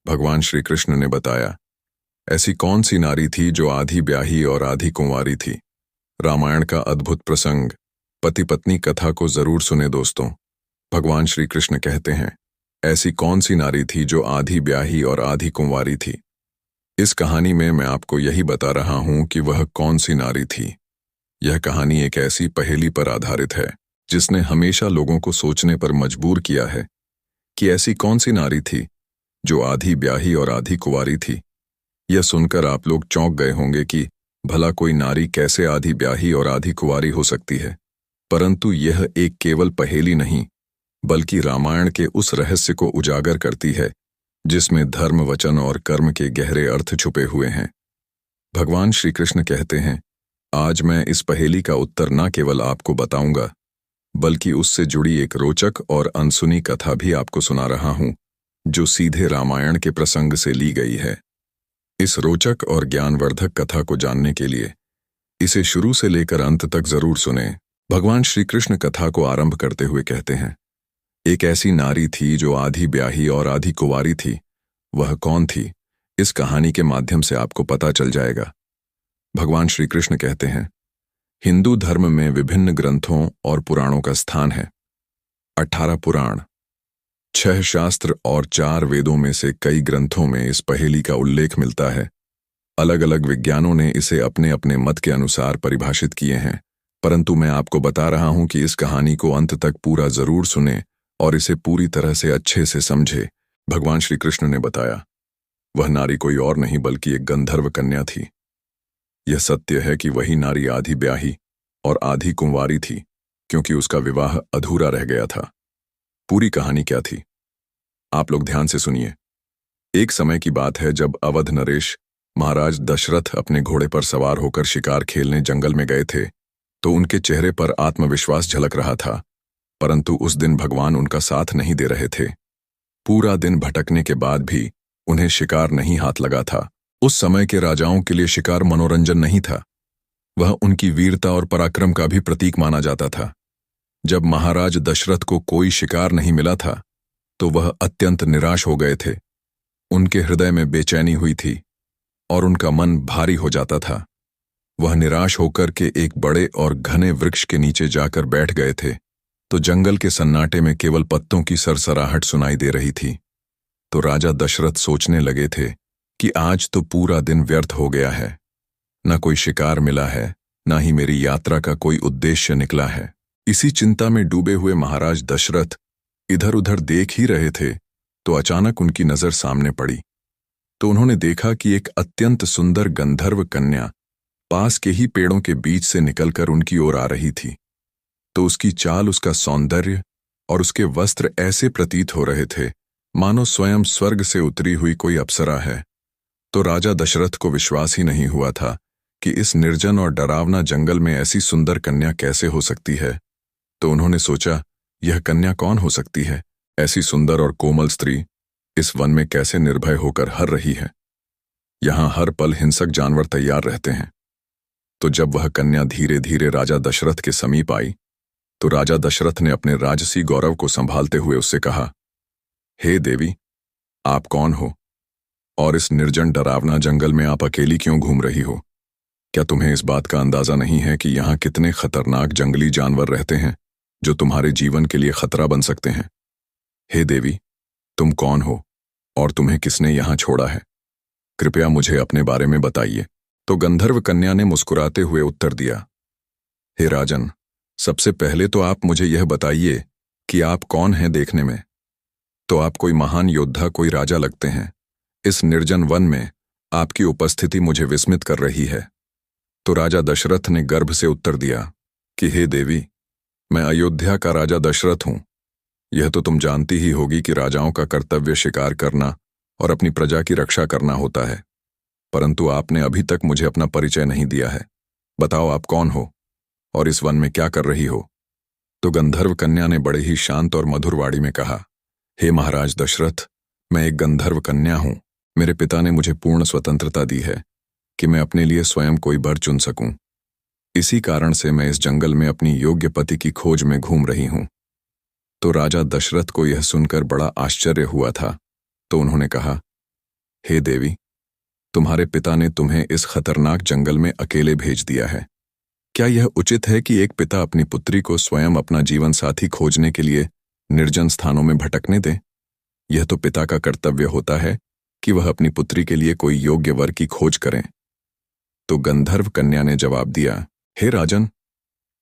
भगवान श्री कृष्ण ने बताया, ऐसी कौन सी नारी थी जो आधी ब्याही और आधी कुंवारी थी। रामायण का अद्भुत प्रसंग। पति पत्नी कथा को जरूर सुने दोस्तों। भगवान श्री कृष्ण कहते हैं, ऐसी कौन सी नारी थी जो आधी ब्याही और आधी कुंवारी थी। इस कहानी में मैं आपको यही बता रहा हूं कि वह कौन सी नारी थी। यह कहानी एक ऐसी पहेली पर आधारित है जिसने हमेशा लोगों को सोचने पर मजबूर किया है कि ऐसी कौन सी नारी थी जो आधी ब्याही और आधी कुंवारी थी। यह सुनकर आप लोग चौंक गए होंगे कि भला कोई नारी कैसे आधी ब्याही और आधी कुंवारी हो सकती है। परंतु यह एक केवल पहेली नहीं, बल्कि रामायण के उस रहस्य को उजागर करती है जिसमें धर्म, वचन और कर्म के गहरे अर्थ छुपे हुए हैं। भगवान श्री कृष्ण कहते हैं, आज मैं इस पहेली का उत्तर न केवल आपको बताऊंगा, बल्कि उससे जुड़ी एक रोचक और अनसुनी कथा भी आपको सुना रहा हूं, जो सीधे रामायण के प्रसंग से ली गई है। इस रोचक और ज्ञानवर्धक कथा को जानने के लिए इसे शुरू से लेकर अंत तक जरूर सुनें। भगवान श्री कृष्ण कथा को आरंभ करते हुए कहते हैं, एक ऐसी नारी थी जो आधी ब्याही और आधी कुंवारी थी। वह कौन थी, इस कहानी के माध्यम से आपको पता चल जाएगा। भगवान श्री कृष्ण कहते हैं, हिंदू धर्म में विभिन्न ग्रंथों और पुराणों का स्थान है। 18 पुराण, 6 शास्त्र और 4 वेदों में से कई ग्रंथों में इस पहेली का उल्लेख मिलता है। अलग अलग विज्ञानों ने इसे अपने अपने मत के अनुसार परिभाषित किए हैं, परंतु मैं आपको बता रहा हूं कि इस कहानी को अंत तक पूरा जरूर सुने और इसे पूरी तरह से अच्छे से समझे। भगवान श्री कृष्ण ने बताया, वह नारी कोई और नहीं बल्कि एक गंधर्व कन्या थी। यह सत्य है कि वही नारी आधी ब्याही और आधी कुंवारी थी, क्योंकि उसका विवाह अधूरा रह गया था। पूरी कहानी क्या थी, आप लोग ध्यान से सुनिए। एक समय की बात है जब अवध नरेश महाराज दशरथ अपने घोड़े पर सवार होकर शिकार खेलने जंगल में गए थे, तो उनके चेहरे पर आत्मविश्वास झलक रहा था। परंतु उस दिन भगवान उनका साथ नहीं दे रहे थे। पूरा दिन भटकने के बाद भी उन्हें शिकार नहीं हाथ लगा था। उस समय के राजाओं के लिए शिकार मनोरंजन नहीं था, वह उनकी वीरता और पराक्रम का भी प्रतीक माना जाता था। जब महाराज दशरथ को कोई शिकार नहीं मिला था, तो वह अत्यंत निराश हो गए थे। उनके हृदय में बेचैनी हुई थी और उनका मन भारी हो जाता था। वह निराश होकर के एक बड़े और घने वृक्ष के नीचे जाकर बैठ गए थे, तो जंगल के सन्नाटे में केवल पत्तों की सरसराहट सुनाई दे रही थी। तो राजा दशरथ सोचने लगे थे कि आज तो पूरा दिन व्यर्थ हो गया है, न कोई शिकार मिला है, न ही मेरी यात्रा का कोई उद्देश्य निकला है। इसी चिंता में डूबे हुए महाराज दशरथ इधर उधर देख ही रहे थे, तो अचानक उनकी नजर सामने पड़ी। तो उन्होंने देखा कि एक अत्यंत सुंदर गंधर्व कन्या पास के ही पेड़ों के बीच से निकलकर उनकी ओर आ रही थी। तो उसकी चाल, उसका सौंदर्य और उसके वस्त्र ऐसे प्रतीत हो रहे थे मानो स्वयं स्वर्ग से उतरी हुई कोई अप्सरा है। तो राजा दशरथ को विश्वास ही नहीं हुआ था कि इस निर्जन और डरावना जंगल में ऐसी सुंदर कन्या कैसे हो सकती है। तो उन्होंने सोचा, यह कन्या कौन हो सकती है, ऐसी सुंदर और कोमल स्त्री इस वन में कैसे निर्भय होकर हर रही है। यहां हर पल हिंसक जानवर तैयार रहते हैं। तो जब वह कन्या धीरे धीरे राजा दशरथ के समीप आई, तो राजा दशरथ ने अपने राजसी गौरव को संभालते हुए उससे कहा, हे देवी, आप कौन हो और इस निर्जन डरावना जंगल में आप अकेली क्यों घूम रही हो? क्या तुम्हें इस बात का अंदाजा नहीं है कि यहाँ कितने खतरनाक जंगली जानवर रहते हैं जो तुम्हारे जीवन के लिए खतरा बन सकते हैं? हे देवी, तुम कौन हो और तुम्हें किसने यहाँ छोड़ा है? कृपया मुझे अपने बारे में बताइए। तो गंधर्व कन्या ने मुस्कुराते हुए उत्तर दिया, हे राजन, सबसे पहले तो आप मुझे यह बताइए कि आप कौन हैं देखने में। तो आप कोई महान योद्धा, कोई राजा लगते हैं। इस निर्जन वन में आपकी उपस्थिति मुझे विस्मित कर रही है। तो राजा दशरथ ने गर्भ से उत्तर दिया कि हे देवी, मैं अयोध्या का राजा दशरथ हूं। यह तो तुम जानती ही होगी कि राजाओं का कर्तव्य शिकार करना और अपनी प्रजा की रक्षा करना होता है। परंतु आपने अभी तक मुझे अपना परिचय नहीं दिया है। बताओ, आप कौन हो और इस वन में क्या कर रही हो? तो गंधर्व कन्या ने बड़े ही शांत और मधुर वाणी में कहा, हे महाराज दशरथ, मैं एक गंधर्व कन्या हूं। मेरे पिता ने मुझे पूर्ण स्वतंत्रता दी है कि मैं अपने लिए स्वयं कोई वर चुन सकूं। इसी कारण से मैं इस जंगल में अपनी योग्य पति की खोज में घूम रही हूं। तो राजा दशरथ को यह सुनकर बड़ा आश्चर्य हुआ था। तो उन्होंने कहा, हे देवी, तुम्हारे पिता ने तुम्हें इस खतरनाक जंगल में अकेले भेज दिया है। क्या यह उचित है कि एक पिता अपनी पुत्री को स्वयं अपना जीवन साथी खोजने के लिए निर्जन स्थानों में भटकने दे? यह तो पिता का कर्तव्य होता है कि वह अपनी पुत्री के लिए कोई योग्य वर की खोज करें। तो गंधर्व कन्या ने जवाब दिया, हे राजन,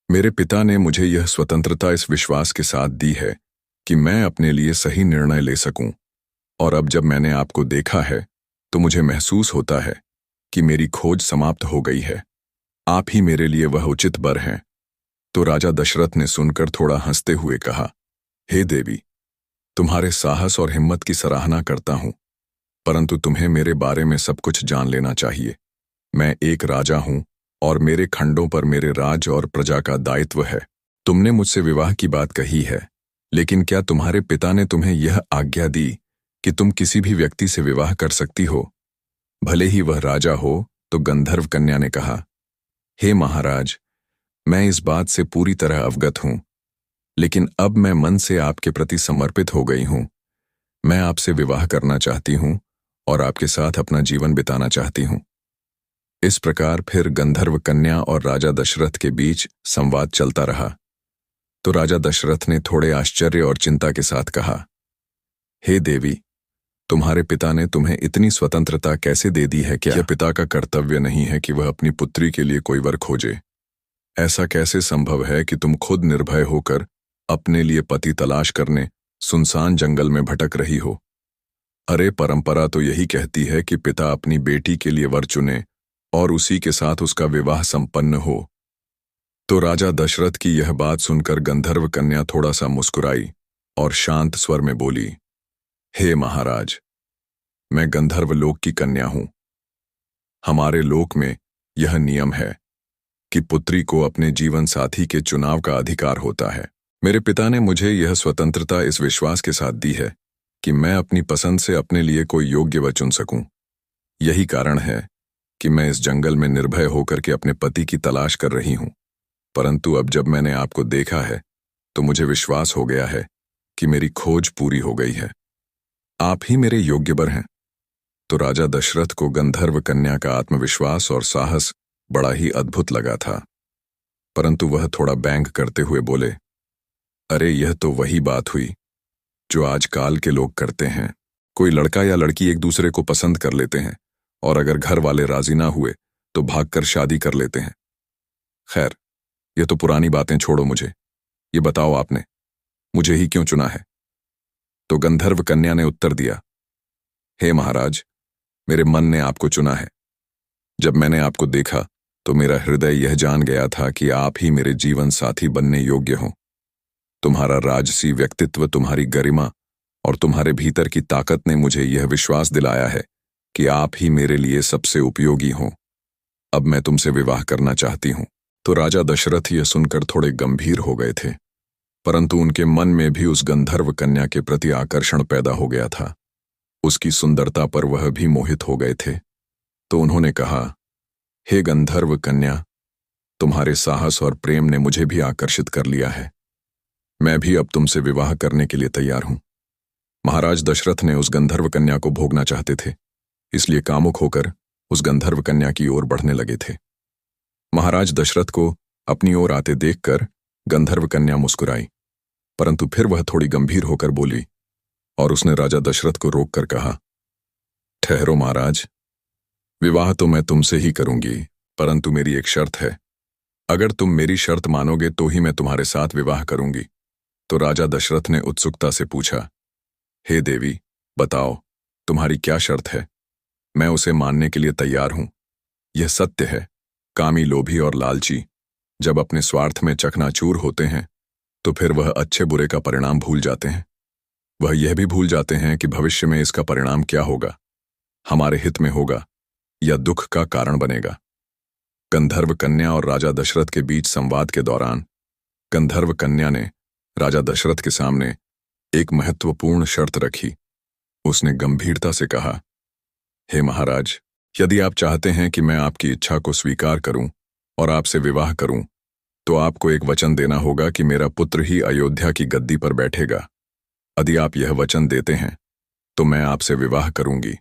मेरे पिता ने मुझे यह स्वतंत्रता इस विश्वास के साथ दी है कि मैं अपने लिए सही निर्णय ले सकूं, और अब जब मैंने आपको देखा है तो मुझे महसूस होता है कि मेरी खोज समाप्त हो गई है। आप ही मेरे लिए वह उचित वर हैं। तो राजा दशरथ ने सुनकर थोड़ा हंसते हुए कहा, हे देवी, तुम्हारे साहस और हिम्मत की सराहना करता हूं, परंतु तुम्हें मेरे बारे में सब कुछ जान लेना चाहिए। मैं एक राजा हूं और मेरे खंडों पर मेरे राज और प्रजा का दायित्व है। तुमने मुझसे विवाह की बात कही है, लेकिन क्या तुम्हारे पिता ने तुम्हें यह आज्ञा दी कि तुम किसी भी व्यक्ति से विवाह कर सकती हो, भले ही वह राजा हो? तो गंधर्व कन्या ने कहा, हे महाराज, मैं इस बात से पूरी तरह अवगत हूं, लेकिन अब मैं मन से आपके प्रति समर्पित हो गई हूं। मैं आपसे विवाह करना चाहती हूं और आपके साथ अपना जीवन बिताना चाहती हूं। इस प्रकार फिर गंधर्व कन्या और राजा दशरथ के बीच संवाद चलता रहा। तो राजा दशरथ ने थोड़े आश्चर्य और चिंता के साथ कहा, हे देवी, तुम्हारे पिता ने तुम्हें इतनी स्वतंत्रता कैसे दे दी है? क्या यह पिता का कर्तव्य नहीं है कि वह अपनी पुत्री के लिए कोई वर खोजे? ऐसा कैसे संभव है कि तुम खुद निर्भय होकर अपने लिए पति तलाश करने सुनसान जंगल में भटक रही हो? अरे, परंपरा तो यही कहती है कि पिता अपनी बेटी के लिए वर चुने और उसी के साथ उसका विवाह संपन्न हो। तो राजा दशरथ की यह बात सुनकर गंधर्व कन्या थोड़ा सा मुस्कुराई और शांत स्वर में बोली, हे महाराज, मैं गंधर्व लोक की कन्या हूं। हमारे लोक में यह नियम है कि पुत्री को अपने जीवन साथी के चुनाव का अधिकार होता है। मेरे पिता ने मुझे यह स्वतंत्रता इस विश्वास के साथ दी है कि मैं अपनी पसंद से अपने लिए कोई योग्य वर चुन सकूं। यही कारण है कि मैं इस जंगल में निर्भय होकर के अपने पति की तलाश कर रही हूं। परंतु अब जब मैंने आपको देखा है तो मुझे विश्वास हो गया है कि मेरी खोज पूरी हो गई है। आप ही मेरे योग्य वर हैं। तो राजा दशरथ को गंधर्व कन्या का आत्मविश्वास और साहस बड़ा ही अद्भुत लगा था, परंतु वह थोड़ा बैंग करते हुए बोले, अरे, यह तो वही बात हुई जो आजकल के लोग करते हैं। कोई लड़का या लड़की एक दूसरे को पसंद कर लेते हैं और अगर घर वाले राजी ना हुए तो भागकर शादी कर लेते हैं। खैर, ये तो पुरानी बातें छोड़ो, मुझे ये बताओ, आपने मुझे ही क्यों चुना है? तो गंधर्व कन्या ने उत्तर दिया, हे महाराज, मेरे मन ने आपको चुना है। जब मैंने आपको देखा तो मेरा हृदय यह जान गया था कि आप ही मेरे जीवन साथी बनने योग्य हों। तुम्हारा राजसी व्यक्तित्व, तुम्हारी गरिमा और तुम्हारे भीतर की ताकत ने मुझे यह विश्वास दिलाया है कि आप ही मेरे लिए सबसे उपयोगी हों। अब मैं तुमसे विवाह करना चाहती हूं। तो राजा दशरथ यह सुनकर थोड़े गंभीर हो गए थे, परंतु उनके मन में भी उस गंधर्व कन्या के प्रति आकर्षण पैदा हो गया था। उसकी सुंदरता पर वह भी मोहित हो गए थे। तो उन्होंने कहा, हे गंधर्व कन्या, तुम्हारे साहस और प्रेम ने मुझे भी आकर्षित कर लिया है। मैं भी अब तुमसे विवाह करने के लिए तैयार हूं। महाराज दशरथ ने उस गंधर्व कन्या को भोगना चाहते थे, इसलिए कामुक होकर उस गंधर्व कन्या की ओर बढ़ने लगे थे। महाराज दशरथ को अपनी ओर आते देखकर गंधर्व कन्या मुस्कुराई, परंतु फिर वह थोड़ी गंभीर होकर बोली और उसने राजा दशरथ को रोककर कहा, ठहरो महाराज, विवाह तो मैं तुमसे ही करूंगी, परंतु मेरी एक शर्त है। अगर तुम मेरी शर्त मानोगे तो ही मैं तुम्हारे साथ विवाह करूंगी। तो राजा दशरथ ने उत्सुकता से पूछा, हे देवी, बताओ, तुम्हारी क्या शर्त है? मैं उसे मानने के लिए तैयार हूं। यह सत्य है, कामी, लोभी और लालची जब अपने स्वार्थ में चकनाचूर होते हैं तो फिर वह अच्छे बुरे का परिणाम भूल जाते हैं। वह यह भी भूल जाते हैं कि भविष्य में इसका परिणाम क्या होगा, हमारे हित में होगा या दुख का कारण बनेगा। गंधर्व कन्या और राजा दशरथ के बीच संवाद के दौरान गंधर्व कन्या ने राजा दशरथ के सामने एक महत्वपूर्ण शर्त रखी। उसने गंभीरता से कहा, हे महाराज, यदि आप चाहते हैं कि मैं आपकी इच्छा को स्वीकार करूं और आपसे विवाह करूं, तो आपको एक वचन देना होगा कि मेरा पुत्र ही अयोध्या की गद्दी पर बैठेगा। यदि आप यह वचन देते हैं तो मैं आपसे विवाह करूंगी।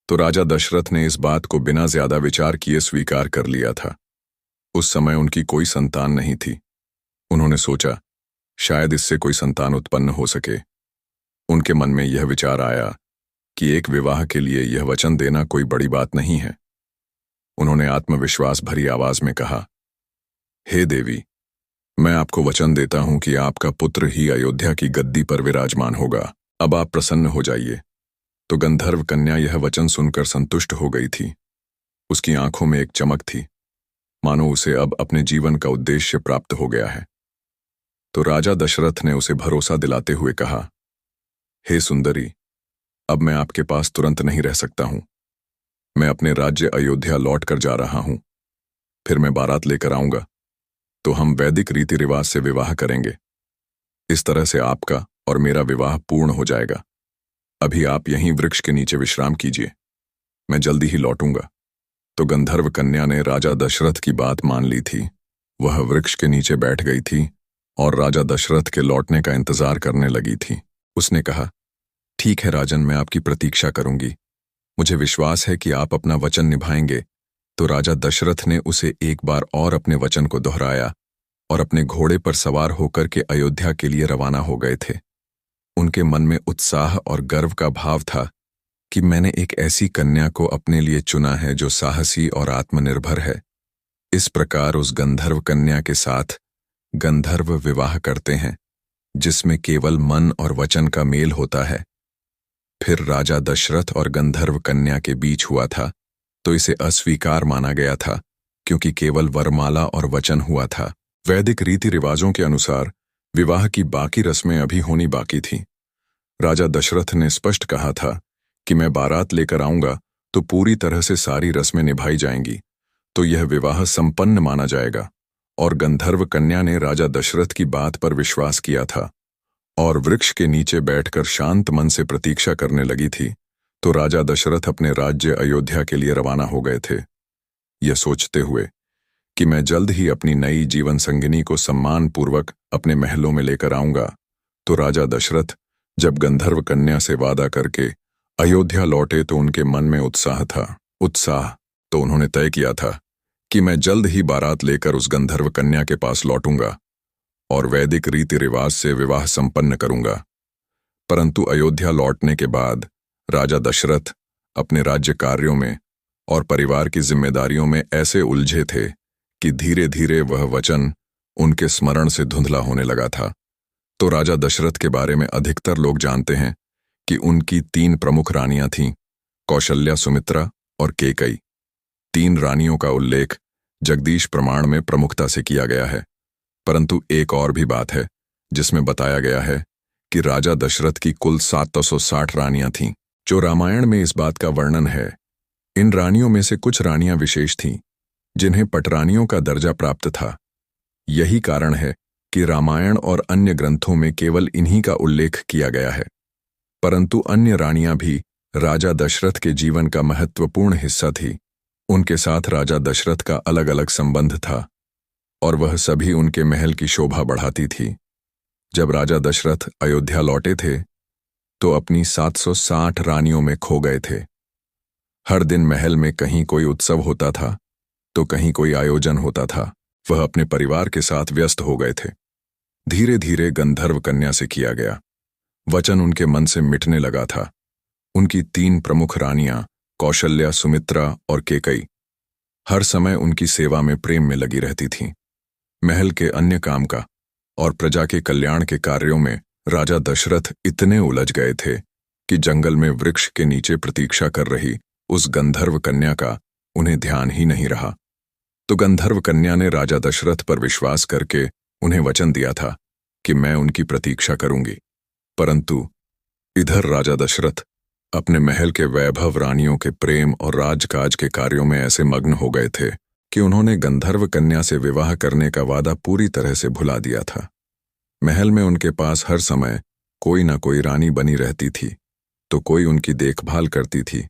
तो राजा दशरथ ने इस बात को बिना ज्यादा विचार किए स्वीकार कर लिया था। उस समय उनकी कोई संतान नहीं थी। उन्होंने सोचा शायद इससे कोई संतान उत्पन्न हो सके। उनके मन में यह विचार आया कि एक विवाह के लिए यह वचन देना कोई बड़ी बात नहीं है। उन्होंने आत्मविश्वास भरी आवाज में कहा, हे देवी, मैं आपको वचन देता हूं कि आपका पुत्र ही अयोध्या की गद्दी पर विराजमान होगा। अब आप प्रसन्न हो जाइए। तो गंधर्व कन्या यह वचन सुनकर संतुष्ट हो गई थी। उसकी आंखों में एक चमक थी, मानो उसे अब अपने जीवन का उद्देश्य प्राप्त हो गया है। तो राजा दशरथ ने उसे भरोसा दिलाते हुए कहा, हे सुंदरी, अब मैं आपके पास तुरंत नहीं रह सकता हूं। मैं अपने राज्य अयोध्या लौट कर जा रहा हूं। फिर मैं बारात लेकर आऊंगा, तो हम वैदिक रीति रिवाज से विवाह करेंगे। इस तरह से आपका और मेरा विवाह पूर्ण हो जाएगा। अभी आप यहीं वृक्ष के नीचे विश्राम कीजिए, मैं जल्दी ही लौटूंगा। तो गंधर्व कन्या ने राजा दशरथ की बात मान ली थी। वह वृक्ष के नीचे बैठ गई थी और राजा दशरथ के लौटने का इंतजार करने लगी थी। उसने कहा, ठीक है राजन, मैं आपकी प्रतीक्षा करूंगी। मुझे विश्वास है कि आप अपना वचन निभाएंगे। तो राजा दशरथ ने उसे एक बार और अपने वचन को दोहराया और अपने घोड़े पर सवार होकर के अयोध्या के लिए रवाना हो गए थे। उनके मन में उत्साह और गर्व का भाव था कि मैंने एक ऐसी कन्या को अपने लिए चुना है जो साहसी और आत्मनिर्भर है। इस प्रकार उस गंधर्व कन्या के साथ गंधर्व विवाह करते हैं, जिसमें केवल मन और वचन का मेल होता है। फिर राजा दशरथ और गंधर्व कन्या के बीच हुआ था, तो इसे अस्वीकार माना गया था, क्योंकि केवल वरमाला और वचन हुआ था। वैदिक रीति रिवाजों के अनुसार विवाह की बाकी रस्में अभी होनी बाकी थीं। राजा दशरथ ने स्पष्ट कहा था कि मैं बारात लेकर आऊंगा तो पूरी तरह से सारी रस्में निभाई जाएंगी, तो यह विवाह संपन्न माना जाएगा। और गंधर्व कन्या ने राजा दशरथ की बात पर विश्वास किया था और वृक्ष के नीचे बैठकर शांत मन से प्रतीक्षा करने लगी थी। तो राजा दशरथ अपने राज्य अयोध्या के लिए रवाना हो गए थे, यह सोचते हुए कि मैं जल्द ही अपनी नई जीवन संगिनी को सम्मानपूर्वक अपने महलों में लेकर आऊंगा। तो राजा दशरथ जब गंधर्व कन्या से वादा करके अयोध्या लौटे तो उनके मन में उत्साह था। तो उन्होंने तय किया था कि मैं जल्द ही बारात लेकर उस गंधर्व कन्या के पास लौटूंगा और वैदिक रीति रिवाज से विवाह संपन्न करूंगा। परंतु अयोध्या लौटने के बाद राजा दशरथ अपने राज्य कार्यों में और परिवार की जिम्मेदारियों में ऐसे उलझे थे कि धीरे धीरे वह वचन उनके स्मरण से धुंधला होने लगा था। तो राजा दशरथ के बारे में अधिकतर लोग जानते हैं कि उनकी 3 प्रमुख रानियां थीं, कौशल्या, सुमित्रा और केकई। 3 रानियों का उल्लेख जगदीश प्रमाण में प्रमुखता से किया गया है। परंतु एक और भी बात है जिसमें बताया गया है कि राजा दशरथ की कुल 760 रानियां थीं। जो रामायण में इस बात का वर्णन है, इन रानियों में से कुछ रानियां विशेष थीं जिन्हें पटरानियों का दर्जा प्राप्त था। यही कारण है कि रामायण और अन्य ग्रंथों में केवल इन्हीं का उल्लेख किया गया है। परंतु अन्य रानियां भी राजा दशरथ के जीवन का महत्वपूर्ण हिस्सा थी। उनके साथ राजा दशरथ का अलग अलग संबंध था और वह सभी उनके महल की शोभा बढ़ाती थी। जब राजा दशरथ अयोध्या लौटे थे तो अपनी 760 रानियों में खो गए थे। हर दिन महल में कहीं कोई उत्सव होता था तो कहीं कोई आयोजन होता था। वह अपने परिवार के साथ व्यस्त हो गए थे। धीरे धीरे गंधर्व कन्या से किया गया वचन उनके मन से मिटने लगा था। उनकी 3 प्रमुख रानियां कौशल्या, सुमित्रा और केकई हर समय उनकी सेवा में प्रेम में लगी रहती थीं। महल के अन्य काम का और प्रजा के कल्याण के कार्यों में राजा दशरथ इतने उलझ गए थे कि जंगल में वृक्ष के नीचे प्रतीक्षा कर रही उस गंधर्व कन्या का उन्हें ध्यान ही नहीं रहा। तो गंधर्व कन्या ने राजा दशरथ पर विश्वास करके उन्हें वचन दिया था कि मैं उनकी प्रतीक्षा करूंगी। परंतु इधर राजा दशरथ अपने महल के वैभव, रानियों के प्रेम और राजकाज के कार्यों में ऐसे मग्न हो गए थे कि उन्होंने गंधर्व कन्या से विवाह करने का वादा पूरी तरह से भुला दिया था। महल में उनके पास हर समय कोई न कोई रानी बनी रहती थी, तो कोई उनकी देखभाल करती थी,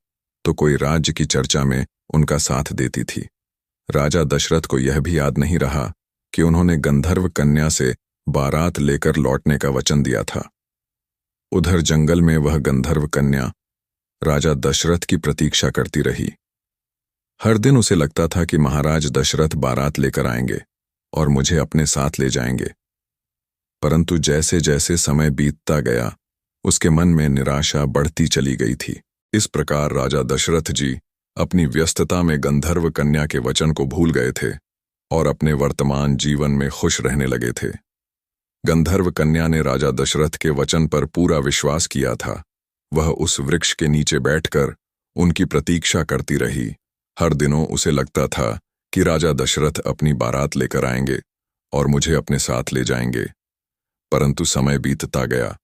तो कोई राज्य की चर्चा में उनका साथ देती थी। राजा दशरथ को यह भी याद नहीं रहा कि उन्होंने गंधर्व कन्या से बारात लेकर लौटने का वचन दिया था। उधर जंगल में वह गंधर्व कन्या राजा दशरथ की प्रतीक्षा करती रही। हर दिन उसे लगता था कि महाराज दशरथ बारात लेकर आएंगे और मुझे अपने साथ ले जाएंगे। परंतु जैसे जैसे समय बीतता गया, उसके मन में निराशा बढ़ती चली गई थी। इस प्रकार राजा दशरथ जी अपनी व्यस्तता में गंधर्व कन्या के वचन को भूल गए थे और अपने वर्तमान जीवन में खुश रहने लगे थे। गंधर्व कन्या ने राजा दशरथ के वचन पर पूरा विश्वास किया था। वह उस वृक्ष के नीचे बैठकर उनकी प्रतीक्षा करती रही। हर दिनों उसे लगता था कि राजा दशरथ अपनी बारात लेकर आएंगे और मुझे अपने साथ ले जाएंगे। परंतु समय बीतता गया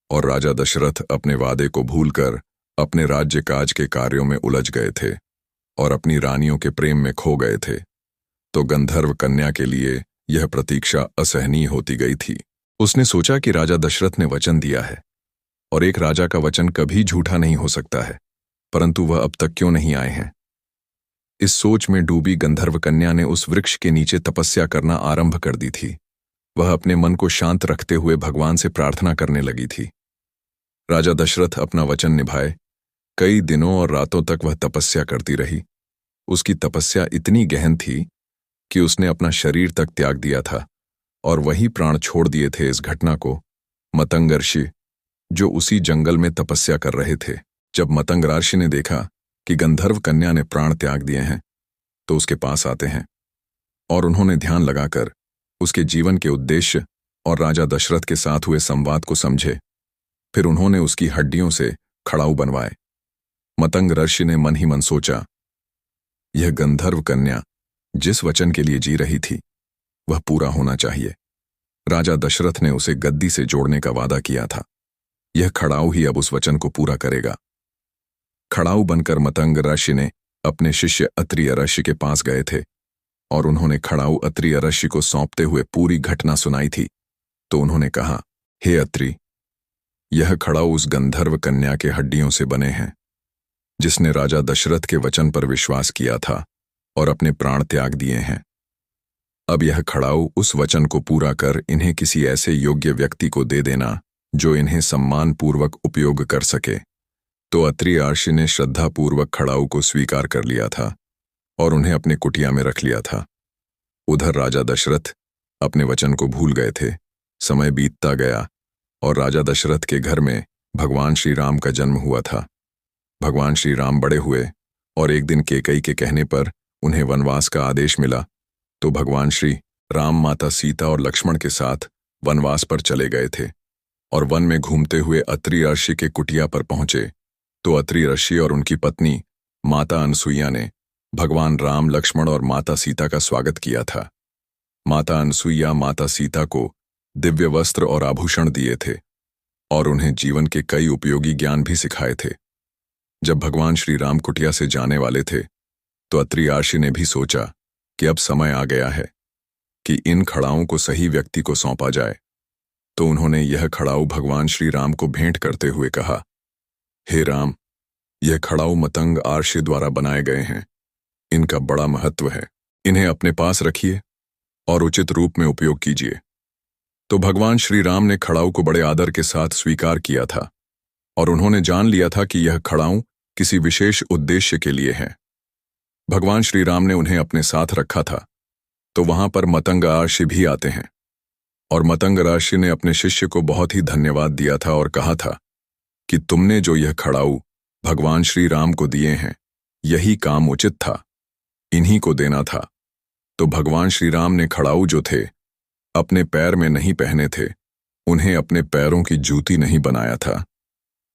और राजा दशरथ अपने वादे को भूलकर अपने राज्य काज के कार्यों में उलझ गए थे और अपनी रानियों के प्रेम में खो गए थे। तो गंधर्व कन्या के लिए यह प्रतीक्षा असहनीय होती गई थी। उसने सोचा कि राजा दशरथ ने वचन दिया है और एक राजा का वचन कभी झूठा नहीं हो सकता है, परंतु वह अब तक क्यों नहीं आए हैं। इस सोच में डूबी गंधर्व कन्या ने उस वृक्ष के नीचे तपस्या करना आरंभ कर दी थी। वह अपने मन को शांत रखते हुए भगवान से प्रार्थना करने लगी थी। राजा दशरथ अपना वचन निभाए। कई दिनों और रातों तक वह तपस्या करती रही। उसकी तपस्या इतनी गहन थी कि उसने अपना शरीर तक त्याग दिया था और वही प्राण छोड़ दिए थे। इस घटना को मतंग ऋषि, जो उसी जंगल में तपस्या कर रहे थे, जब मतंग ऋषि ने देखा कि गंधर्व कन्या ने प्राण त्याग दिए हैं, तो उसके पास आते हैं और उन्होंने ध्यान लगाकर उसके जीवन के उद्देश्य और राजा दशरथ के साथ हुए संवाद को समझे। फिर उन्होंने उसकी हड्डियों से खड़ाऊ बनवाए। मतंग ऋषि ने मन ही मन सोचा, यह गंधर्व कन्या जिस वचन के लिए जी रही थी वह पूरा होना चाहिए। राजा दशरथ ने उसे गद्दी से जोड़ने का वादा किया था। यह खड़ाऊ ही अब उस वचन को पूरा करेगा। खड़ाऊ बनकर मतंग ऋषि ने अपने शिष्य अत्रि ऋषि के पास गए थे और उन्होंने खड़ाऊ अत्रि ऋषि को सौंपते हुए पूरी घटना सुनाई थी। तो उन्होंने कहा, हे अत्रि, यह खड़ाऊ उस गंधर्व कन्या के हड्डियों से बने हैं जिसने राजा दशरथ के वचन पर विश्वास किया था और अपने प्राण त्याग दिए हैं। अब यह खड़ाऊ उस वचन को पूरा कर इन्हें किसी ऐसे योग्य व्यक्ति को दे देना जो इन्हें सम्मानपूर्वक उपयोग कर सके। तो अत्रि ऋषि ने श्रद्धापूर्वक खड़ाऊ को स्वीकार कर लिया था और उन्हें अपनी कुटिया में रख लिया था। उधर राजा दशरथ अपने वचन को भूल गए थे। समय बीतता गया और राजा दशरथ के घर में भगवान श्री राम का जन्म हुआ था। भगवान श्री राम बड़े हुए और एक दिन कैकेयी के कहने पर उन्हें वनवास का आदेश मिला। तो भगवान श्री राम माता सीता और लक्ष्मण के साथ वनवास पर चले गए थे और वन में घूमते हुए अत्रि ऋषि के कुटिया पर पहुंचे। तो अत्रि ऋषि और उनकी पत्नी माता अनसुईया ने भगवान राम, लक्ष्मण और माता सीता का स्वागत किया था। माता अनसुईया माता सीता को दिव्य वस्त्र और आभूषण दिए थे और उन्हें जीवन के कई उपयोगी ज्ञान भी सिखाए थे। जब भगवान श्री राम कुटिया से जाने वाले थे तो अत्रि ऋषि ने भी सोचा कि अब समय आ गया है कि इन खड़ाओं को सही व्यक्ति को सौंपा जाए। तो उन्होंने यह खड़ाऊ भगवान श्री राम को भेंट करते हुए कहा, हे राम, यह खड़ाऊ मतंग ऋषि द्वारा बनाए गए हैं। इनका बड़ा महत्व है। इन्हें अपने पास रखिए और उचित रूप में उपयोग कीजिए। तो भगवान श्री राम ने खड़ाऊ को बड़े आदर के साथ स्वीकार किया था और उन्होंने जान लिया था कि यह खड़ाऊ किसी विशेष उद्देश्य के लिए है। भगवान श्री राम ने उन्हें अपने साथ रखा था। तो वहां पर मतंग ऋषि भी आते हैं और मतंग ऋषि ने अपने शिष्य को बहुत ही धन्यवाद दिया था और कहा था कि तुमने जो यह खड़ाऊ भगवान श्री राम को दिए हैं, यही काम उचित था, इन्हीं को देना था। तो भगवान श्री राम ने खड़ाऊ जो थे अपने पैर में नहीं पहने थे, उन्हें अपने पैरों की जूती नहीं बनाया था।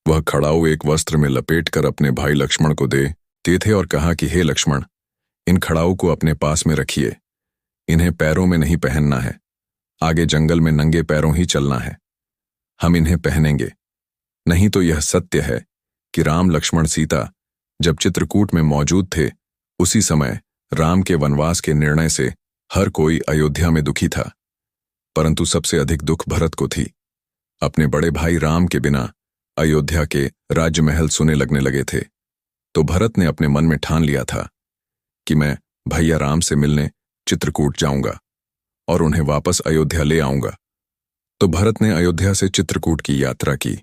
वह खड़ाऊ एक वस्त्र में लपेटकर अपने भाई लक्ष्मण को देते थे और कहा कि हे लक्ष्मण, इन खड़ाऊ को अपने पास में रखिए। इन्हें पैरों में नहीं पहनना है। आगे जंगल में नंगे पैरों ही चलना है। हम इन्हें पहनेंगे। नहीं तो यह सत्य है कि राम, लक्ष्मण, सीता जब चित्रकूट में मौजूद थे, उसी समय राम के वनवास के निर्णय से हर कोई अयोध्या में दुखी था। परंतु सबसे अधिक दुख भरत को थी। अपने बड़े भाई राम के बिना अयोध्या के राजमहल सुने लगने लगे थे। तो भरत ने अपने मन में ठान लिया था कि मैं भैया राम से मिलने चित्रकूट जाऊंगा और उन्हें वापस अयोध्या ले आऊंगा। तो भरत ने अयोध्या से चित्रकूट की यात्रा की।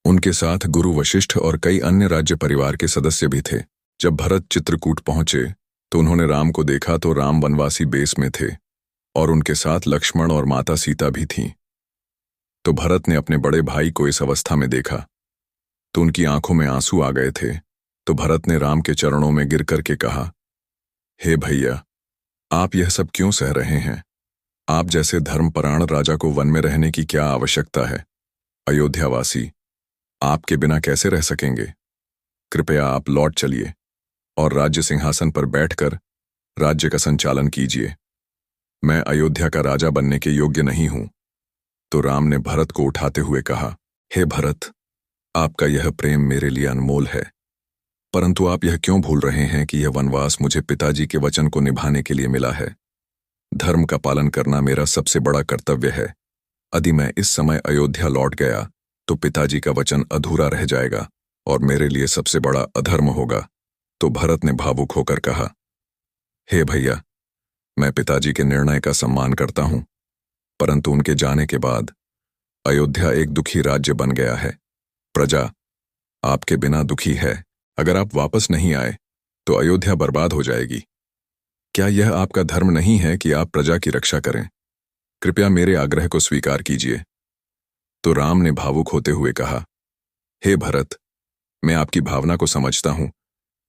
उनके साथ गुरु वशिष्ठ और कई अन्य राज्य परिवार के सदस्य भी थे। जब भरत चित्रकूट पहुंचे तो उन्होंने राम को देखा तो राम वनवासी बेस में थे और उनके साथ लक्ष्मण और माता सीता भी थीं। तो भरत ने अपने बड़े भाई को इस अवस्था में देखा तो उनकी आंखों में आंसू आ गए थे। तो भरत ने राम के चरणों में गिर करके कहा, हे भैया, आप यह सब क्यों सह रहे हैं? आप जैसे धर्मपरायण राजा को वन में रहने की क्या आवश्यकता है? अयोध्यावासी आपके बिना कैसे रह सकेंगे? कृपया आप लौट चलिए और राज्य सिंहासन पर बैठकर राज्य का संचालन कीजिए। मैं अयोध्या का राजा बनने के योग्य नहीं हूं। तो राम ने भरत को उठाते हुए कहा, हे भरत, आपका यह प्रेम मेरे लिए अनमोल है, परंतु आप यह क्यों भूल रहे हैं कि यह वनवास मुझे पिताजी के वचन को निभाने के लिए मिला है। धर्म का पालन करना मेरा सबसे बड़ा कर्तव्य है। यदि मैं इस समय अयोध्या लौट गया तो पिताजी का वचन अधूरा रह जाएगा और मेरे लिए सबसे बड़ा अधर्म होगा। तो भरत ने भावुक होकर कहा, हे भैया, मैं पिताजी के निर्णय का सम्मान करता हूं, परंतु उनके जाने के बाद अयोध्या एक दुखी राज्य बन गया है। प्रजा आपके बिना दुखी है। अगर आप वापस नहीं आए तो अयोध्या बर्बाद हो जाएगी। क्या यह आपका धर्म नहीं है कि आप प्रजा की रक्षा करें? कृपया मेरे आग्रह को स्वीकार कीजिए। तो राम ने भावुक होते हुए कहा, हे भरत, मैं आपकी भावना को समझता हूं,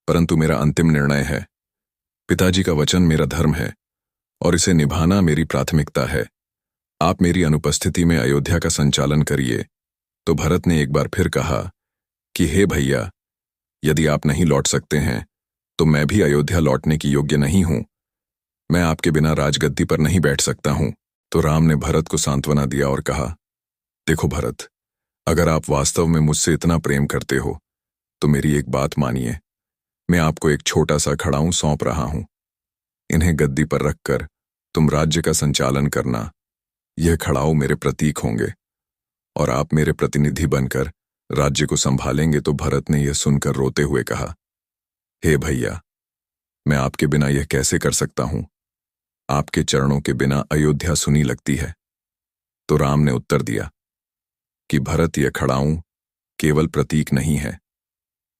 परंतु मेरा अंतिम निर्णय है। पिताजी का वचन मेरा धर्म है और इसे निभाना मेरी प्राथमिकता है। आप मेरी अनुपस्थिति में अयोध्या का संचालन करिए। तो भरत ने एक बार फिर कहा कि हे भैया, यदि आप नहीं लौट सकते हैं तो मैं भी अयोध्या लौटने की योग्य नहीं हूं। मैं आपके बिना राजगद्दी पर नहीं बैठ सकता हूं। तो राम ने भरत को सांत्वना दिया और कहा, देखो भरत, अगर आप वास्तव में मुझसे इतना प्रेम करते हो तो मेरी एक बात मानिए। मैं आपको एक छोटा सा खड़ाऊं सौंप रहा हूं। इन्हें गद्दी पर रखकर तुम राज्य का संचालन करना। यह खड़ाऊ मेरे प्रतीक होंगे और आप मेरे प्रतिनिधि बनकर राज्य को संभालेंगे। तो भरत ने यह सुनकर रोते हुए कहा, हे भैया, मैं आपके बिना यह कैसे कर सकता हूं? आपके चरणों के बिना अयोध्या सुनी लगती है। तो राम ने उत्तर दिया कि भरत, यह खड़ाऊं केवल प्रतीक नहीं है।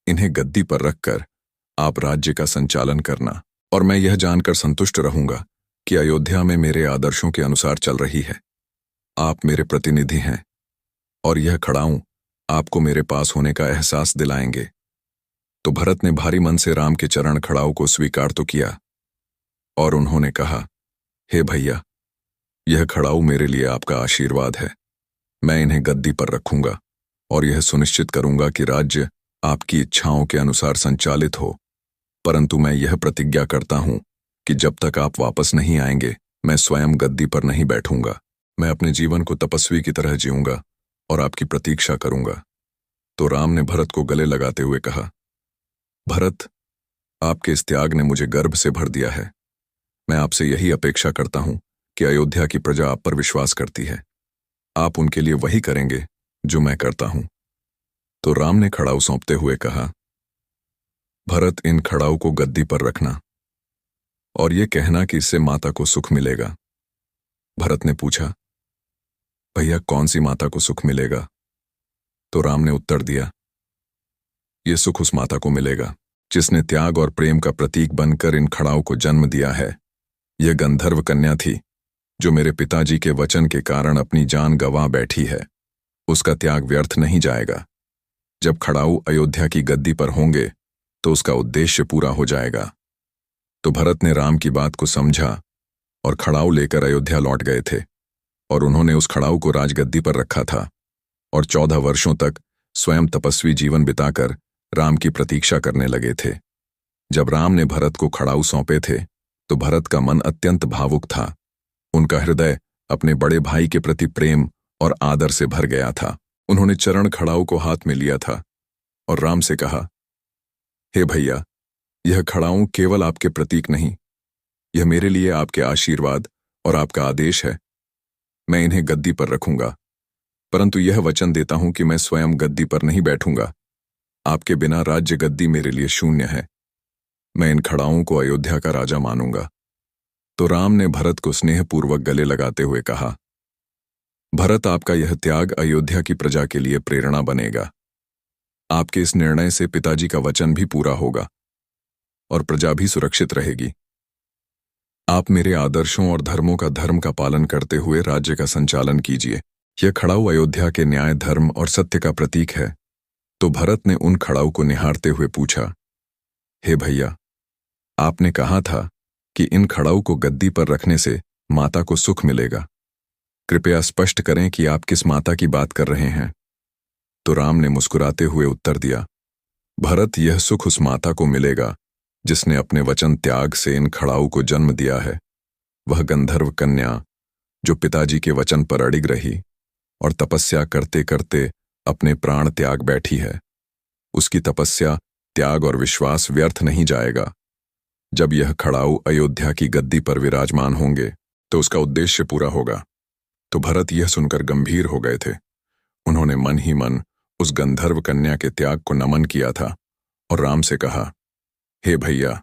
इन्हें गद्दी पर रखकर आप राज्य का संचालन करना और मैं यह जानकर संतुष्ट रहूंगा कि अयोध्या में मेरे आदर्शों के अनुसार चल रही है। आप मेरे प्रतिनिधि हैं और यह खड़ाऊं आपको मेरे पास होने का एहसास दिलाएंगे। तो भरत ने भारी मन से राम के चरण खड़ाऊ को स्वीकार तो किया और उन्होंने कहा, हे भैया, यह खड़ाऊ मेरे लिए आपका आशीर्वाद है। मैं इन्हें गद्दी पर रखूंगा और यह सुनिश्चित करूंगा कि राज्य आपकी इच्छाओं के अनुसार संचालित हो। परंतु मैं यह प्रतिज्ञा करता हूं कि जब तक आप वापस नहीं आएंगे मैं स्वयं गद्दी पर नहीं बैठूंगा। मैं अपने जीवन को तपस्वी की तरह जीऊंगा और आपकी प्रतीक्षा करूंगा। तो राम ने भरत को गले लगाते हुए कहा, भरत, आपके इस त्याग ने मुझे गर्व से भर दिया है। मैं आपसे यही अपेक्षा करता हूं कि अयोध्या की प्रजा आप पर विश्वास करती है। आप उनके लिए वही करेंगे जो मैं करता हूं। तो राम ने खड़ाऊ सौंपते हुए कहा, भरत, इन खड़ाऊ को गद्दी पर रखना और ये कहना कि इससे माता को सुख मिलेगा। भरत ने पूछा, भैया, कौन सी माता को सुख मिलेगा? तो राम ने उत्तर दिया, ये सुख उस माता को मिलेगा जिसने त्याग और प्रेम का प्रतीक बनकर इन खड़ाऊ को जन्म दिया है। यह गंधर्व कन्या थी जो मेरे पिताजी के वचन के कारण अपनी जान गंवा बैठी है। उसका त्याग व्यर्थ नहीं जाएगा। जब खड़ाऊ अयोध्या की गद्दी पर होंगे तो उसका उद्देश्य पूरा हो जाएगा। तो भरत ने राम की बात को समझा और खड़ाऊ लेकर अयोध्या लौट गए थे और उन्होंने उस खड़ाऊ को राजगद्दी पर रखा था और 14 वर्षों तक स्वयं तपस्वी जीवन बिताकर राम की प्रतीक्षा करने लगे थे। जब राम ने भरत को खड़ाऊ सौंपे थे तो भरत का मन अत्यंत भावुक था। उनका हृदय अपने बड़े भाई के प्रति प्रेम और आदर से भर गया था। उन्होंने चरण खड़ाऊ को हाथ में लिया था और राम से कहा, हे भैया, यह खड़ाऊ केवल आपके प्रतीक नहीं, यह मेरे लिए आपके आशीर्वाद और आपका आदेश है। मैं इन्हें गद्दी पर रखूंगा, परंतु यह वचन देता हूं कि मैं स्वयं गद्दी पर नहीं बैठूंगा। आपके बिना राज्य गद्दी मेरे लिए शून्य है। मैं इन खड़ाओं को अयोध्या का राजा मानूंगा। तो राम ने भरत को स्नेहपूर्वक गले लगाते हुए कहा, भरत, आपका यह त्याग अयोध्या की प्रजा के लिए प्रेरणा बनेगा। आपके इस निर्णय से पिताजी का वचन भी पूरा होगा और प्रजा भी सुरक्षित रहेगी। आप मेरे आदर्शों और धर्मों का धर्म का पालन करते हुए राज्य का संचालन कीजिए। यह खड़ाऊ अयोध्या के न्याय, धर्म और सत्य का प्रतीक है। तो भरत ने उन खड़ाऊ को निहारते हुए पूछा, हे भैया, आपने कहा था कि इन खड़ाऊ को गद्दी पर रखने से माता को सुख मिलेगा। कृपया स्पष्ट करें कि आप किस माता की बात कर रहे हैं। तो राम ने मुस्कुराते हुए उत्तर दिया, भरत, यह सुख उस माता को मिलेगा जिसने अपने वचन त्याग से इन खड़ाऊ को जन्म दिया है। वह गंधर्व कन्या जो पिताजी के वचन पर अड़िग रही और तपस्या करते करते अपने प्राण त्याग बैठी है, उसकी तपस्या, त्याग और विश्वास व्यर्थ नहीं जाएगा। जब यह खड़ाऊ अयोध्या की गद्दी पर विराजमान होंगे तो उसका उद्देश्य पूरा होगा। तो भरत यह सुनकर गंभीर हो गए थे। उन्होंने मन ही मन उस गंधर्व कन्या के त्याग को नमन किया था और राम से कहा, हे भैया,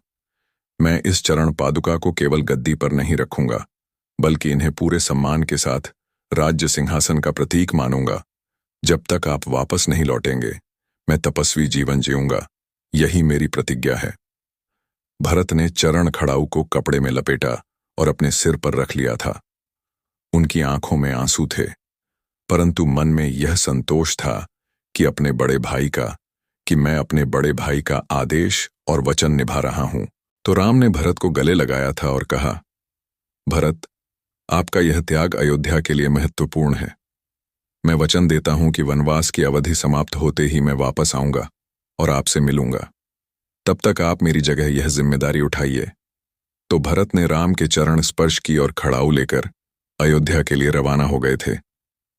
मैं इस चरण पादुका को केवल गद्दी पर नहीं रखूंगा, बल्कि इन्हें पूरे सम्मान के साथ राज्य सिंहासन का प्रतीक मानूंगा। जब तक आप वापस नहीं लौटेंगे, मैं तपस्वी जीवन जीऊंगा। यही मेरी प्रतिज्ञा है। भरत ने चरण खड़ाऊ को कपड़े में लपेटा और अपने सिर पर रख लिया था। उनकी आंखों में आंसू थे, परंतु मन में यह संतोष था कि मैं अपने बड़े भाई का आदेश और वचन निभा रहा हूं। तो राम ने भरत को गले लगाया था और कहा, भरत, आपका यह त्याग अयोध्या के लिए महत्वपूर्ण है। मैं वचन देता हूं कि वनवास की अवधि समाप्त होते ही मैं वापस आऊंगा और आपसे मिलूंगा। तब तक आप मेरी जगह यह जिम्मेदारी उठाइए। तो भरत ने राम के चरण स्पर्श की और खड़ाऊ लेकर अयोध्या के लिए रवाना हो गए थे।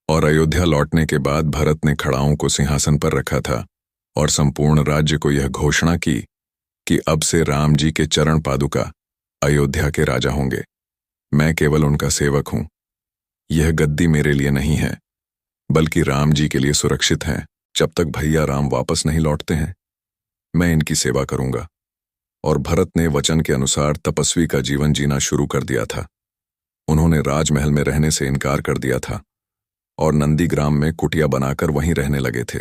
और अयोध्या लौटने के बाद भरत ने खड़ाऊ को सिंहासन पर रखा था और संपूर्ण राज्य को यह घोषणा की कि अब से राम जी के चरण पादुका अयोध्या के राजा होंगे। मैं केवल उनका सेवक हूं। यह गद्दी मेरे लिए नहीं है, बल्कि राम जी के लिए सुरक्षित है। जब तक भैया राम वापस नहीं लौटते हैं, मैं इनकी सेवा करूंगा। और भरत ने वचन के अनुसार तपस्वी का जीवन जीना शुरू कर दिया था। उन्होंने राजमहल में रहने से इनकार कर दिया था और नंदीग्राम में कुटिया बनाकर वहीं रहने लगे थे।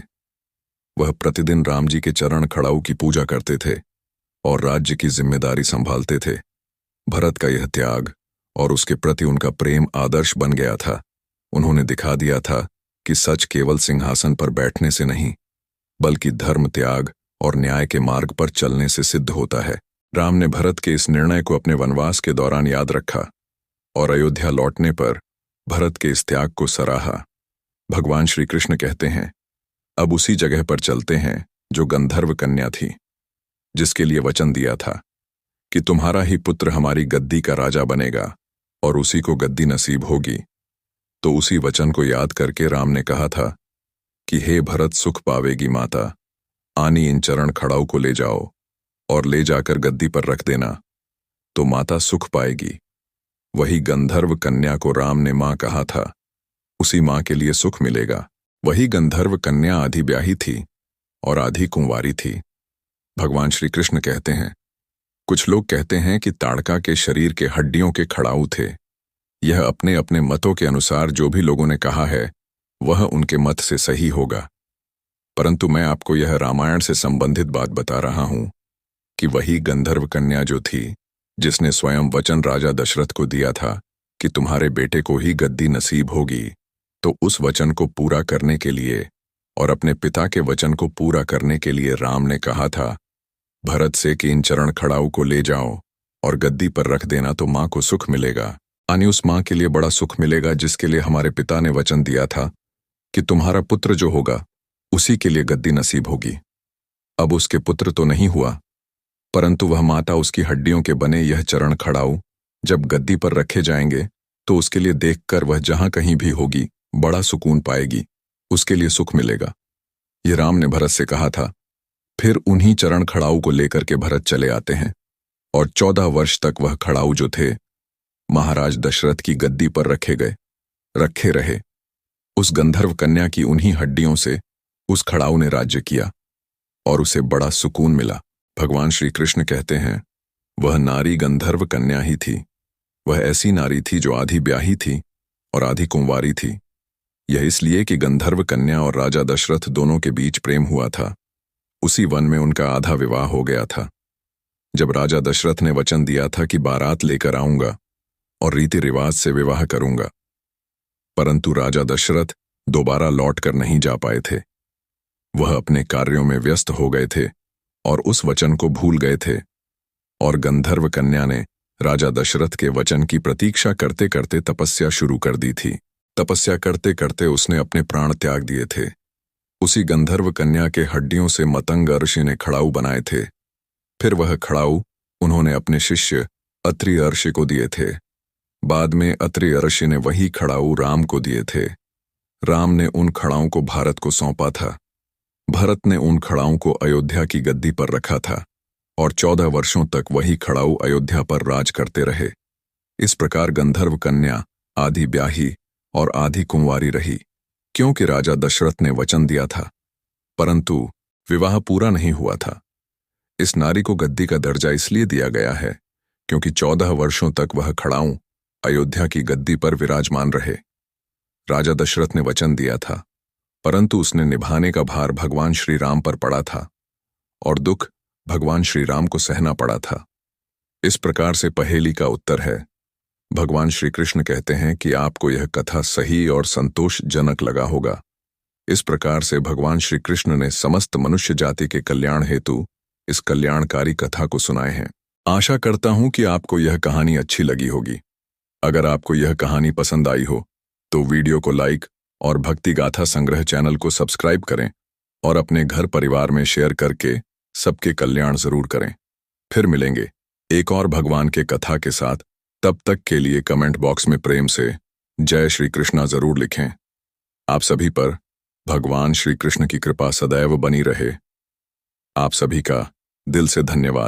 वह प्रतिदिन राम जी के चरण खड़ाऊ की पूजा करते थे और राज्य की जिम्मेदारी संभालते थे। भरत का यह त्याग और उसके प्रति उनका प्रेम आदर्श बन गया था। उन्होंने दिखा दिया था कि सच केवल सिंहासन पर बैठने से नहीं, बल्कि धर्म, त्याग और न्याय के मार्ग पर चलने से सिद्ध होता है। राम ने भरत के इस निर्णय को अपने वनवास के दौरान याद रखा और अयोध्या लौटने पर भरत के इस त्याग को सराहा। भगवान श्री कृष्ण कहते हैं, अब उसी जगह पर चलते हैं जो गंधर्व कन्या थी, जिसके लिए वचन दिया था कि तुम्हारा ही पुत्र हमारी गद्दी का राजा बनेगा और उसी को गद्दी नसीब होगी। तो उसी वचन को याद करके राम ने कहा था कि हे भरत, सुख पावेगी माता, आनी इन चरण खड़ाऊ को ले जाओ और ले जाकर गद्दी पर रख देना, तो माता सुख पाएगी। वही गंधर्व कन्या को राम ने मां कहा था, उसी मां के लिए सुख मिलेगा। वही गंधर्व कन्या आधी ब्याही थी और आधी कुंवारी थी। भगवान श्री कृष्ण कहते हैं, कुछ लोग कहते हैं कि ताड़का के शरीर के हड्डियों के खड़ाऊ थे। यह अपने अपने मतों के अनुसार जो भी लोगों ने कहा है, वह उनके मत से सही होगा, परंतु मैं आपको यह रामायण से संबंधित बात बता रहा हूं कि वही गंधर्व कन्या जो थी, जिसने स्वयं वचन राजा दशरथ को दिया था कि तुम्हारे बेटे को ही गद्दी नसीब होगी, तो उस वचन को पूरा करने के लिए और अपने पिता के वचन को पूरा करने के लिए राम ने कहा था भरत से कि इन चरण खड़ाऊ को ले जाओ और गद्दी पर रख देना, तो मां को सुख मिलेगा। यानी उस मां के लिए बड़ा सुख मिलेगा जिसके लिए हमारे पिता ने वचन दिया था कि तुम्हारा पुत्र जो होगा उसी के लिए गद्दी नसीब होगी। अब उसके पुत्र तो नहीं हुआ, परंतु वह माता उसकी हड्डियों के बने यह चरण खड़ाऊ जब गद्दी पर रखे जाएंगे तो उसके लिए देखकर वह जहां कहीं भी होगी बड़ा सुकून पाएगी, उसके लिए सुख मिलेगा। ये राम ने भरत से कहा था। फिर उन्हीं चरण खड़ाऊ को लेकर के भरत चले आते हैं और 14 वर्ष तक वह खड़ाऊ जो थे महाराज दशरथ की गद्दी पर रखे रहे। उस गंधर्व कन्या की उन्हीं हड्डियों से उस खड़ाऊ ने राज्य किया और उसे बड़ा सुकून मिला। भगवान श्री कृष्ण कहते हैं, वह नारी गंधर्व कन्या ही थी। वह ऐसी नारी थी जो आधी ब्याही थी और आधी कुंवारी थी। यह इसलिए कि गंधर्व कन्या और राजा दशरथ दोनों के बीच प्रेम हुआ था उसी वन में उनका आधा विवाह हो गया था। जब राजा दशरथ ने वचन दिया था कि बारात लेकर आऊंगा और रीति रिवाज से विवाह करूंगा, परंतु राजा दशरथ दोबारा लौट कर नहीं जा पाए थे। वह अपने कार्यों में व्यस्त हो गए थे और उस वचन को भूल गए थे, और गंधर्व कन्या ने राजा दशरथ के वचन की प्रतीक्षा करते करते तपस्या शुरू कर दी थी। तपस्या करते करते उसने अपने प्राण त्याग दिए थे। उसी गंधर्व कन्या के हड्डियों से मतंग ऋषि ने खड़ाऊ बनाए थे। फिर वह खड़ाऊ उन्होंने अपने शिष्य अत्रि ऋषि को दिए थे। बाद में अत्रि ऋषि ने वही खड़ाऊ राम को दिए थे। राम ने उन खड़ाओं को भारत को सौंपा था। भरत ने उन खड़ाओं को अयोध्या की गद्दी पर रखा था और 14 वर्षों तक वही खड़ाऊ अयोध्या पर राज करते रहे। इस प्रकार गंधर्व कन्या आधी ब्याही और आधी कुंवारी रही, क्योंकि राजा दशरथ ने वचन दिया था, परंतु विवाह पूरा नहीं हुआ था। इस नारी को गद्दी का दर्जा इसलिए दिया गया है क्योंकि 14 वर्षों तक वह खड़ाऊ अयोध्या की गद्दी पर विराजमान रहे। राजा दशरथ ने वचन दिया था, परंतु उसने निभाने का भार भगवान श्री राम पर पड़ा था और दुख भगवान श्री राम को सहना पड़ा था। इस प्रकार से पहेली का उत्तर है। भगवान श्री कृष्ण कहते हैं कि आपको यह कथा सही और संतोषजनक लगा होगा। इस प्रकार से भगवान श्री कृष्ण ने समस्त मनुष्य जाति के कल्याण हेतु इस कल्याणकारी कथा को सुनाए हैं। आशा करता हूं कि आपको यह कहानी अच्छी लगी होगी। अगर आपको यह कहानी पसंद आई हो तो वीडियो को लाइक और भक्ति गाथा संग्रह चैनल को सब्सक्राइब करें और अपने घर परिवार में शेयर करके सबके कल्याण जरूर करें। फिर मिलेंगे एक और भगवान के कथा के साथ। तब तक के लिए कमेंट बॉक्स में प्रेम से जय श्री कृष्णा जरूर लिखें। आप सभी पर भगवान श्री कृष्ण की कृपा सदैव बनी रहे। आप सभी का दिल से धन्यवाद।